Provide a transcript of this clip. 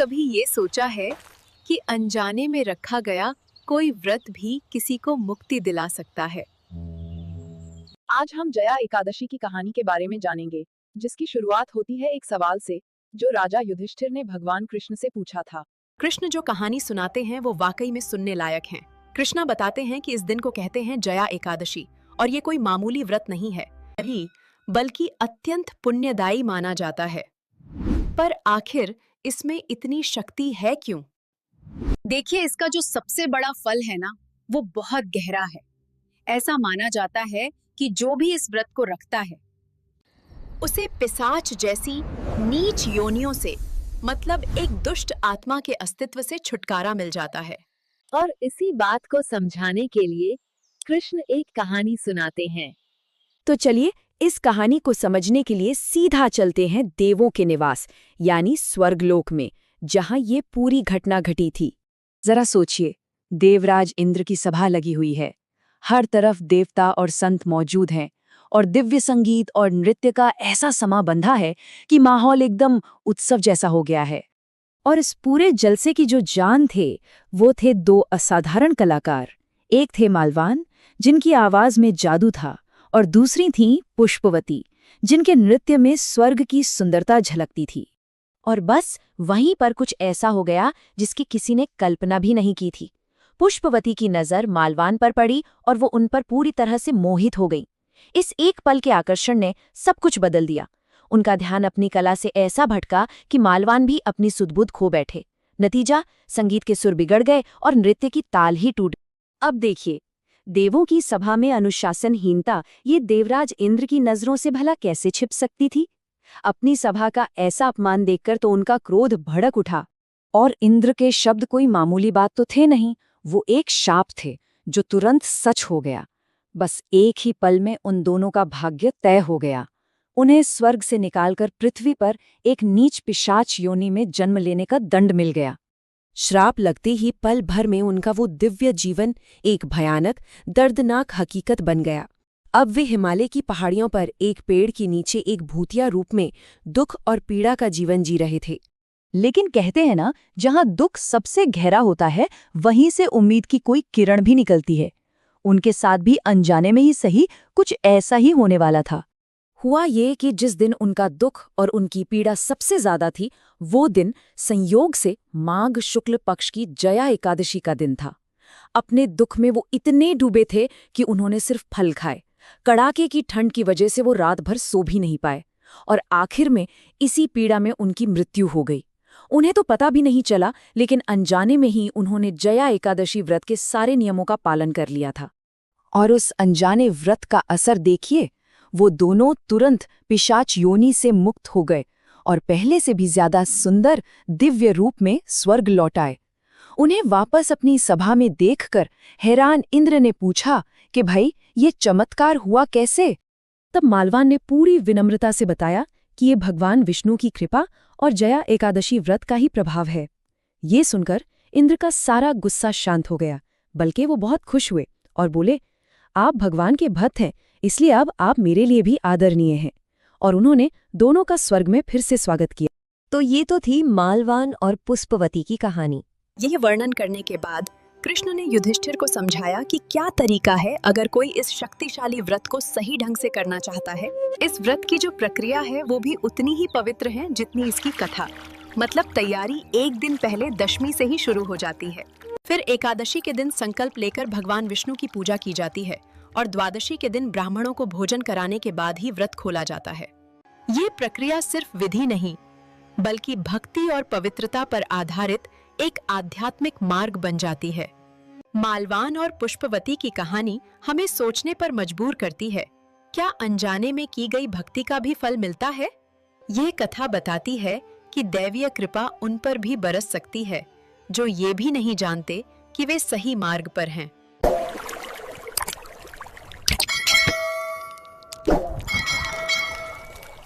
कभी ये सोचा है कि अनजाने में रखा गया कोई व्रत भी किसी को मुक्ति दिला सकता है? आज हम जया एकादशी की कहानी के बारे में जानेंगे, जिसकी शुरुआत होती है एक सवाल से, जो राजा युधिष्ठिर ने भगवान कृष्ण से पूछा था। कृष्ण जो कहानी सुनाते हैं वो वाकई में सुनने लायक हैं। कृष्णा बताते हैं कि इस दिन को कहते हैं जया एकादशी, और ये कोई मामूली व्रत नहीं है, बल्कि अत्यंत पुण्यदायी माना जाता है। पर आखिर इसमें इतनी शक्ति है क्यों? देखिए, इसका जो सबसे बड़ा फल है ना, वो बहुत गहरा है। ऐसा माना जाता है कि जो भी इस व्रत को रखता है, उसे पिशाच जैसी नीच योनियों से, मतलब एक दुष्ट आत्मा के अस्तित्व से छुटकारा मिल जाता है। और इसी बात को समझाने के लिए कृष्ण एक कहानी सुनाते हैं। तो चलिए इस कहानी को समझने के लिए सीधा चलते हैं देवों के निवास यानी स्वर्गलोक में, जहां ये पूरी घटना घटी थी। जरा सोचिए, देवराज इंद्र की सभा लगी हुई है। हर तरफ देवता और संत मौजूद हैं और दिव्य संगीत और नृत्य का ऐसा समा बंधा है कि माहौल एकदम उत्सव जैसा हो गया है। और इस पूरे जलसे की जो जान थे, वो थे दो असाधारण कलाकार। एक थे मालवान, जिनकी आवाज में जादू था, और दूसरी थीं पुष्पवती, जिनके नृत्य में स्वर्ग की सुंदरता झलकती थी। और बस वहीं पर कुछ ऐसा हो गया जिसकी किसी ने कल्पना भी नहीं की थी। पुष्पवती की नजर मालवान पर पड़ी और वो उन पर पूरी तरह से मोहित हो गई। इस एक पल के आकर्षण ने सब कुछ बदल दिया। उनका ध्यान अपनी कला से ऐसा भटका कि मालवान भी अपनी सुध-बुध खो बैठे। नतीजा, संगीत के सुर बिगड़ गए और नृत्य की ताल ही टूट। अब देखिए, देवों की सभा में अनुशासनहीनता ये देवराज इंद्र की नजरों से भला कैसे छिप सकती थी? अपनी सभा का ऐसा अपमान देखकर तो उनका क्रोध भड़क उठा। और इंद्र के शब्द कोई मामूली बात तो थे नहीं, वो एक शाप थे जो तुरंत सच हो गया। बस एक ही पल में उन दोनों का भाग्य तय हो गया। उन्हें स्वर्ग से निकालकर पृथ्वी पर एक नीच पिशाच योनि में जन्म लेने का दंड मिल गया। श्राप लगते ही पल भर में उनका वो दिव्य जीवन एक भयानक, दर्दनाक हकीकत बन गया। अब वे हिमालय की पहाड़ियों पर एक पेड़ के नीचे एक भूतिया रूप में दुख और पीड़ा का जीवन जी रहे थे। लेकिन कहते हैं ना, जहां दुख सबसे गहरा होता है, वहीं से उम्मीद की कोई किरण भी निकलती है। उनके साथ भी अनजाने में ही सही कुछ ऐसा ही होने वाला था। हुआ ये कि जिस दिन उनका दुख और उनकी पीड़ा सबसे ज्यादा थी, वो दिन संयोग से माघ शुक्ल पक्ष की जया एकादशी का दिन था। अपने दुख में वो इतने डूबे थे कि उन्होंने सिर्फ फल खाए। कड़ाके की ठंड की वजह से वो रात भर सो भी नहीं पाए, और आखिर में इसी पीड़ा में उनकी मृत्यु हो गई। उन्हें तो पता भी नहीं चला, लेकिन अनजाने में ही उन्होंने जया एकादशी व्रत के सारे नियमों का पालन कर लिया था। और उस अनजाने व्रत का असर देखिए, वो दोनों तुरंत पिशाच योनि से मुक्त हो गए और पहले से भी ज्यादा सुंदर दिव्य रूप में स्वर्ग लौट आए। उन्हें वापस अपनी सभा में देखकर हैरान इंद्र ने पूछा कि भाई, ये चमत्कार हुआ कैसे? तब मालवान ने पूरी विनम्रता से बताया कि ये भगवान विष्णु की कृपा और जया एकादशी व्रत का ही प्रभाव है। ये सुनकर इंद्र का सारा गुस्सा शांत हो गया, बल्कि वो बहुत खुश हुए और बोले, आप भगवान के भक्त हैं, इसलिए अब आप मेरे लिए भी आदरणीय हैं। और उन्होंने दोनों का स्वर्ग में फिर से स्वागत किया। तो ये तो थी मालवान और पुष्पवती की कहानी। यह वर्णन करने के बाद कृष्ण ने युधिष्ठिर को समझाया कि क्या तरीका है अगर कोई इस शक्तिशाली व्रत को सही ढंग से करना चाहता है। इस व्रत की जो प्रक्रिया है वो भी उतनी ही पवित्र है जितनी इसकी कथा। मतलब तैयारी एक दिन पहले दशमी से ही शुरू हो जाती है। फिर एकादशी के दिन संकल्प लेकर भगवान विष्णु की पूजा की जाती है, और द्वादशी के दिन ब्राह्मणों को भोजन कराने के बाद ही व्रत खोला जाता है। ये प्रक्रिया सिर्फ विधि नहीं, बल्कि भक्ति और पवित्रता पर आधारित एक आध्यात्मिक मार्ग बन जाती है। मालवान और पुष्पवती की कहानी हमें सोचने पर मजबूर करती है। क्या अनजाने में की गई भक्ति का भी फल मिलता है? ये कथा बताती है कि दैवीय कृपा उन पर भी बरस सकती है जो ये भी नहीं जानते कि वे सही मार्ग पर हैं।